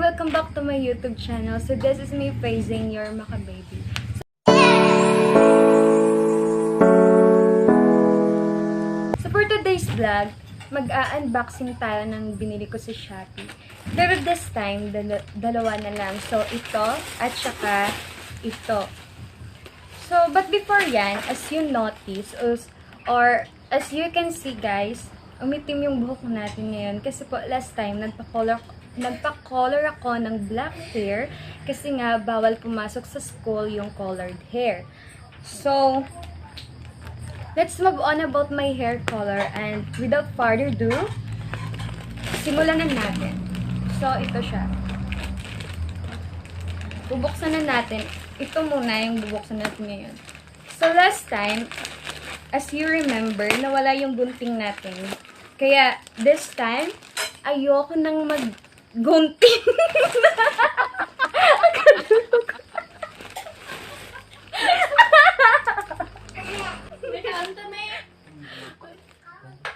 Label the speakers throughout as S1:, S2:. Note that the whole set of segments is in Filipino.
S1: welcome back to my YouTube channel. So this is me praising your makababy. So for today's vlog, mag-unboxing tayo ng binili ko sa Shopee. Pero this time, dalawa na lang. So ito at saka ito. So but before yan, as you notice or as you can see guys, umitim yung buhok natin ngayon kasi po last time nagpa-color ako ng black hair kasi nga bawal pumasok sa school yung colored hair. So let's move on about my hair color, and without further ado, simulan na natin. So ito siya. Bubuksan na natin. Ito muna yung bubuksan natin ngayon. So last time, as you remember, nawala yung gunting natin. Kaya, this time, ayoko nang mag-gunting.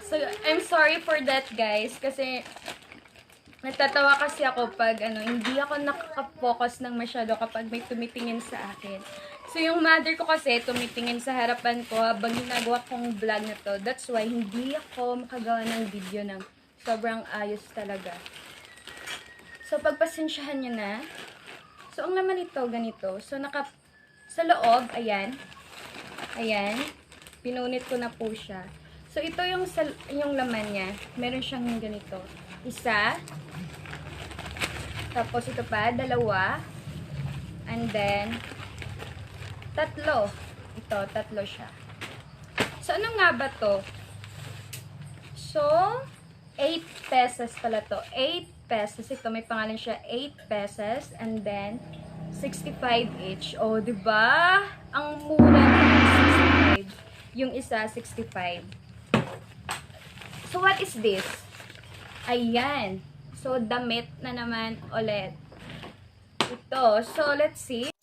S1: So, I'm sorry for that, guys. Kasi, natatawa kasi ako pag, hindi ako nakaka-focus ng masyado kapag may tumitingin sa akin. So, yung mother ko kasi tumitingin sa harapan ko habang ginagawa kong vlog na to. That's why, hindi ako makagawa ng video ng sobrang ayos talaga. So, pagpasensyahan nyo na. So, ang laman ito, ganito. So, sa loob, ayan. Ayan. Pinunit ko na po siya. So, ito yung laman niya. Meron siyang ganito. Isa. Tapos, ito pa, dalawa. And then, tatlo. Ito, tatlo siya. So, ano nga ba to? So, 8 pesos pala to. 8 pesos. Ito, may pangalan siya, 8 pesos. And then, 65 each. O, diba? Ang mura ng 65. Yung isa, 65. So, what is this? Ayan. So, damit na naman ulit. Ito. So, let's see.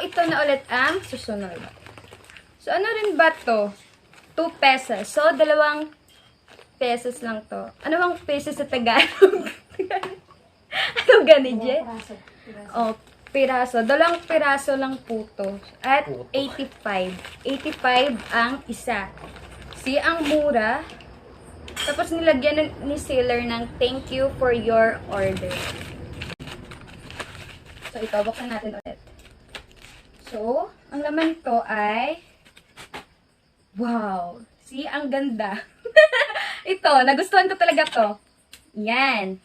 S1: Ito na ulit ang susunod. So, ano rin ba to? 2 pesos. So, 2 pesos lang to. Ano bang pesos sa Tagalog? Ano ganidje? Oh, piraso. 2 piraso lang po to. At 85. 85 ang isa. See, ang mura. Tapos nilagyan ni seller ng thank you for your order. So, ito. Buksan natin ulit. So, ang laman nito ay wow! See, ang ganda. Ito, nagustuhan ko talaga to. Yan.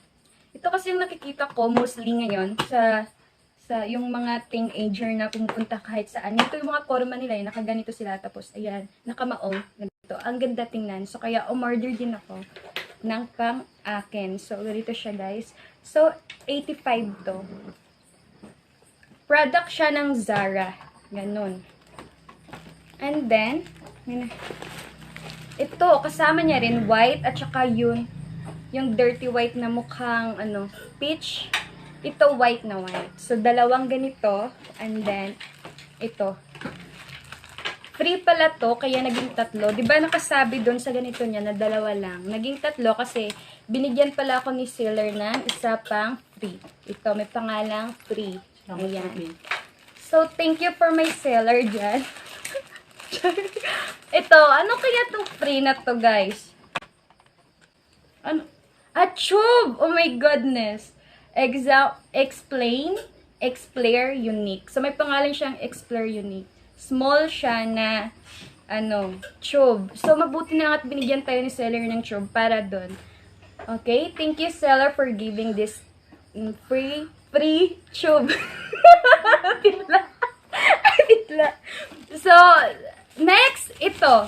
S1: Ito kasi yung nakikita ko mostly ngayon sa yung mga teenager na pumupunta kahit saan. Ito yung mga forma nila, yung nakaganito sila. Tapos, ayan, nakamaong. Ganito. Ang ganda tingnan. So, kaya umorder din ako ng pang-akin. So, ganito siya, guys. So, 85 to. Product siya ng Zara. Ganun. And then, ito, kasama niya rin white at saka yung dirty white na mukhang, peach. Ito, white na white. So, 2 ganito. And then, ito. Free pala to, kaya naging 3. Diba nakasabi doon sa ganito niya na 2 lang. Naging 3 kasi binigyan pala ako ni seller ng isa pang free. Ito, may pangalang free. Ayan. So, thank you for my seller dyan. Ito, ano kaya itong free na to, guys? Ano? Tube! Oh my goodness! Explain Unique. So, may pangalan siyang Explain Unique. Small siya na, tube. So, mabuti na at binigyan tayo ni seller ng tube para doon. Okay? Thank you, seller, for giving this free tube. Bitla. So, next, ito.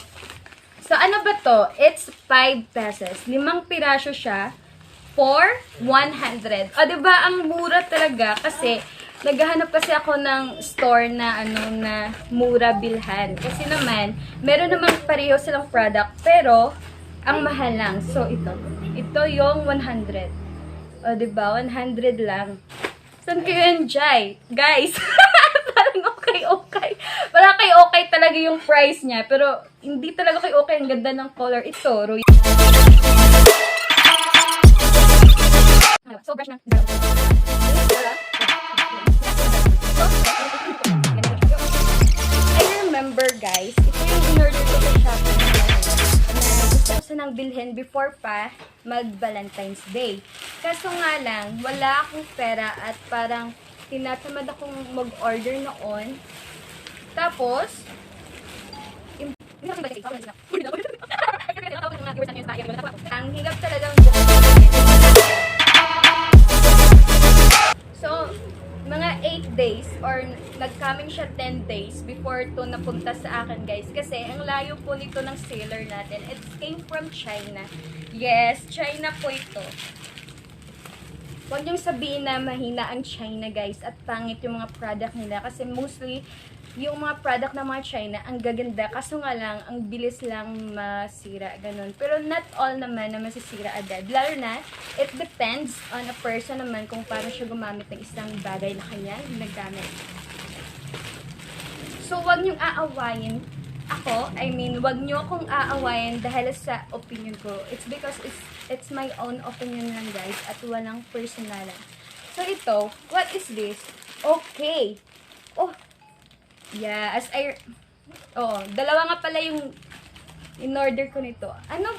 S1: So, ano ba to? It's 5 pesos. 5 piraso siya for 100. O, diba? Ang mura talaga kasi naghahanap kasi ako ng store na na mura bilhan. Kasi naman, meron namang pareho silang product pero Ang mahal lang. So, ito. Ito yung 100. O, diba? 100 lang. Saan kayo yan, Jai? Guys, parang okay. Parang okay talaga yung price niya. Pero, hindi talaga okay. Ang ganda ng color. Ito, Roy. So, brush na. I remember, guys, ito yung in-order ko sa Shopee na gusto ko sanang bilhin before pa mag-Valentine's Day. Kaso nga lang, wala akong pera at parang tinatamad akong mag-order noon. Tapos, ang higap talagang so, mga 8 days or nag-coming siya 10 days before to napunta sa akin, guys. Kasi ang layo po nito ng seller natin. It came from China. Yes, China po ito. Huwag niyong sabihin na mahina ang China, guys, at pangit yung mga product nila. Kasi mostly, yung mga product ng mga China, ang gaganda. Kaso nga lang, ang bilis lang masira. Ganun. Pero not all naman na masisira agad. Lalo na, it depends on a person naman kung paano siya gumamit ng isang bagay na kanyang ginagamit. So, huwag niyong aawayin ako. I mean, huwag niyo akong aawayin dahil sa opinion ko. It's because it's my own opinion lang, guys. At walang personalan. So, ito, what is this? Okay. Oh, yeah, dalawa nga pala yung in-order ko nito. Ano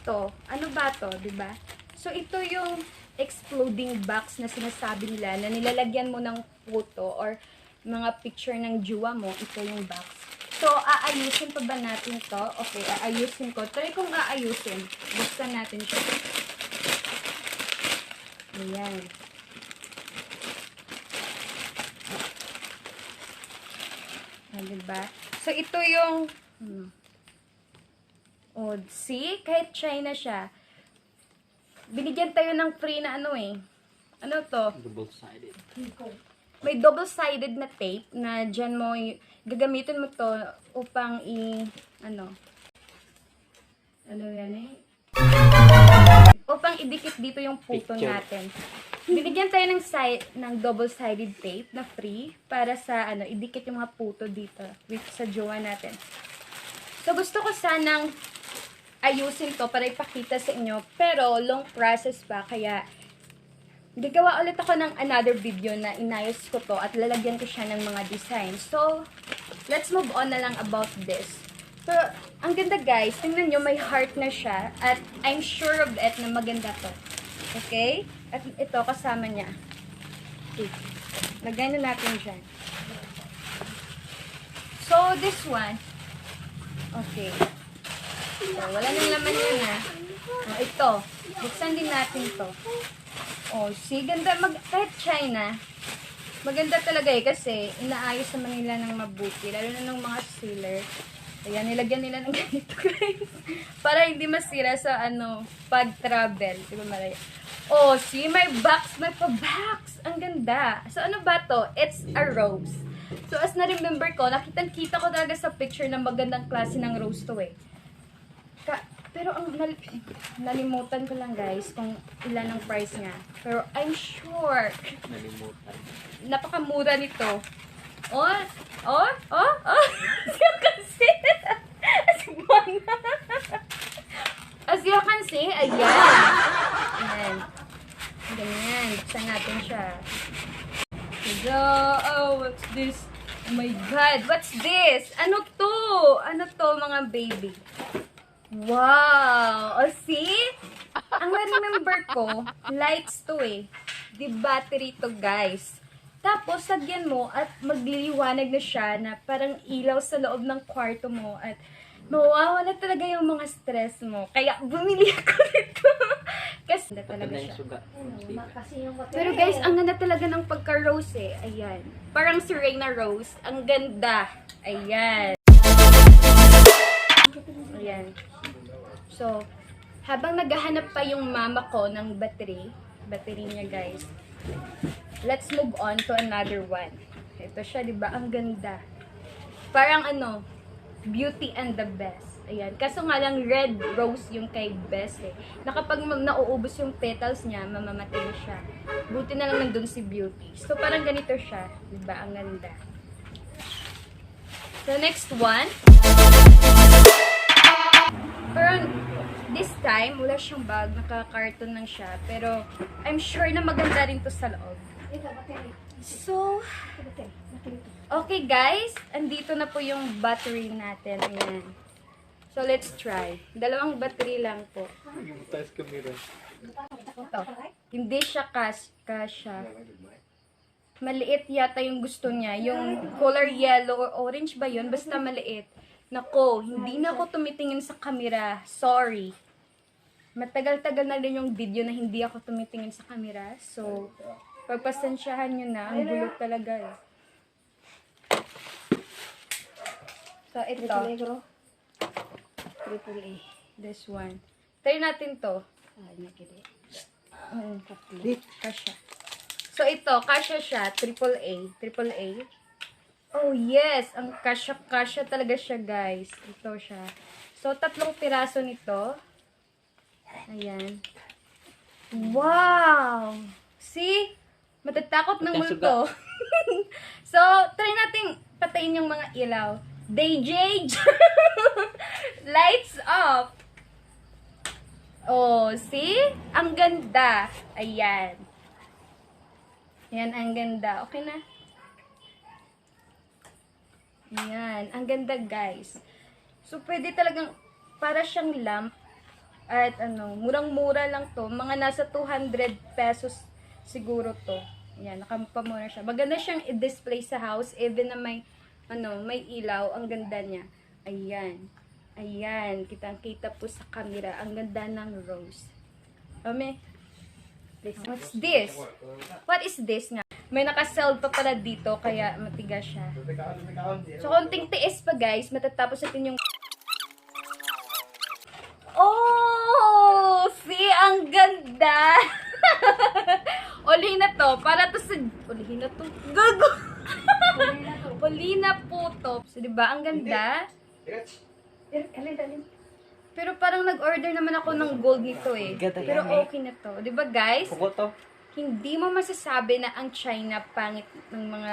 S1: to? Ano ba to, diba? So, ito yung exploding box na sinasabi nila na nilalagyan mo ng photo or mga picture ng jowa mo. Ito yung box. So, aayusin pa ba natin to? Okay, aayusin ko. Try kong aayusin. Buksan natin siya. Ayan. Diba? So, ito yung oh, see? Kahit China siya. Binigyan tayo ng free na ano eh. Ano to?
S2: Double-sided.
S1: May double-sided na tape na dyan mo, gagamitin mo to upang ano yan eh? Upang idikit dito yung photo natin. Binigyan tayo ng double-sided tape na free para sa idikit yung mga photo dito sa jowa natin. So, gusto ko sanang ayusin to para ipakita sa inyo. Pero, long process pa. Kaya, gagawa ulit ako ng another video na inayos ko to at lalagyan ko siya ng mga design. So, let's move on na lang about this. Pero, ang ganda, guys. Tingnan nyo, may heart na siya. At I'm sure of it na maganda to. Okay? At ito, kasama niya. Okay. Lagay na natin dyan. So, this one. Okay. So, wala nang laman yan, ha. Oh, ito. Buksan din natin to. Oh, see? Ganda. Kahit China, maganda talaga eh. Kasi, inaayos naman nila ng mabuti. Lalo na ng mga sealer. Ayan, nilagyan nila ng ganito, guys. Para hindi masira sa, pag-travel. Diba, Maria? Oh, see? May box. May pa-box. Ang ganda. So, ano ba to? It's a rose. So, as na-remember ko, nakitang-kita ko talaga sa picture na magandang klase ng rose to eh. Pero, ang nalimutan ko lang, guys, kung ilan ang price niya. Pero, I'm sure.
S2: Nalimutan.
S1: Napakamura nito. Siya kasi. As you can see, ayan. Ganyan. Buksan natin siya. Oh, what's this? Oh my God, what's this? Ano to? Ano to, mga baby? Wow! O, see? Ang na-remember ko, lights to eh. Di battery to, guys. Tapos, lagyan mo at magliliwanag na siya na parang ilaw sa loob ng kwarto mo at mawawala talaga yung mga stress mo. Kaya, bumili ako nito. Kasi, talaga siya. Pero guys, ang ganda talaga ng pagka-rose eh. Ayan. Parang si Reyna Rose. Ang ganda. Ayan. Ayan. So, habang naghahanap pa yung mama ko ng battery niya, guys, let's move on to another one. Ito siya, diba? Ang ganda. Parang Beauty and the Best. Ayan. Kaso nga lang red rose yung kay Best eh. Na kapag nauubos yung petals niya, mamamatay na siya. Buti na lang nandun si Beauty. So parang ganito siya. Diba? Ang ganda. So next one. Pero this time, wala siyang bag. Naka-carton lang siya. Pero I'm sure na maganda rin to sa loob. So, okay guys. Andito na po yung battery natin. Ayan. So, let's try. Dalawang battery lang po. Ito. Hindi siya kasya. Maliit yata yung gusto niya. Yung color yellow or orange ba yun? Basta maliit. Nako, hindi na ako tumitingin sa camera. Sorry. Matagal-tagal na rin yung video na hindi ako tumitingin sa camera. So, pagpasensyahan nyo na. Ang gulo talaga eh. So, ito. AAA. This one. Try natin to. Kasha. So, ito. Kasha siya. AAA. AAA. Oh, yes. Ang kasha talaga siya, guys. Ito siya. So, 3 piraso nito. Ayan. Wow! See? Matatakot ng multo. So, try natin patayin yung mga ilaw. DJ! Lights off! Oh, see? Ang ganda. Ayan. Ayan, ang ganda. Okay na? Ayan. Ang ganda, guys. So, pwede talagang para siyang lamp. At murang-mura lang to. Mga nasa 200 pesos siguro to. Ayan, nakamura siya. Maganda siyang i-display sa house. Even na may ilaw. Ang ganda niya. Ayan. Ayan. Kitang-kita po sa camera. Ang ganda ng rose. What's this? What is this nga? May nakasell pa pala dito. Kaya matigas siya. So, konting tiis pa guys. Matatapos natin yung... Oh! See? Ang ganda! Uli na to. Para to sa... Uli na to. Gago! Uli na po to. So, diba? Ang ganda. Pero parang nag-order naman ako ng gold nito eh. Pero okay na to. Diba guys? Hindi mo masasabi na ang China pangit ng mga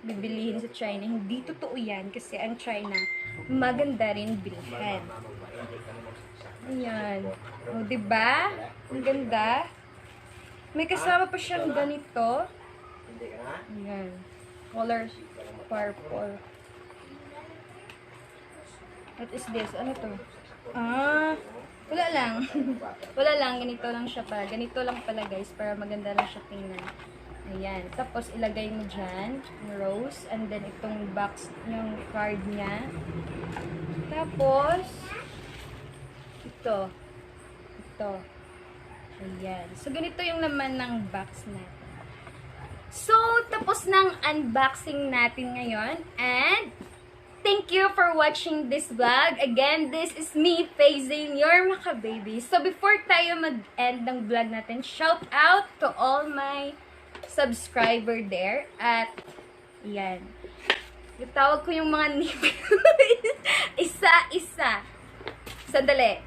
S1: bibilihin sa China. Hindi totoo yan. Kasi ang China, maganda rin bilhin. Ayan. O, diba? Ang ganda. May kasama pa siyang ganito. Ayan. Color purple. What is this? Ano to? Wala lang. Wala lang. Ganito lang siya pa. Ganito lang pala guys. Para maganda lang siya tingnan. Ayan. Tapos ilagay mo dyan. Rose. And then itong box. Yung card niya. Tapos ito. Ayan. So, ganito yung laman ng box natin. So, tapos ng unboxing natin ngayon. And, thank you for watching this vlog. Again, this is me, Faye, your makababy. So, before tayo mag-end ng vlog natin, shout out to all my subscriber there. At, ayan. Itawag ko yung mga nipple. Isa-isa. Sandali.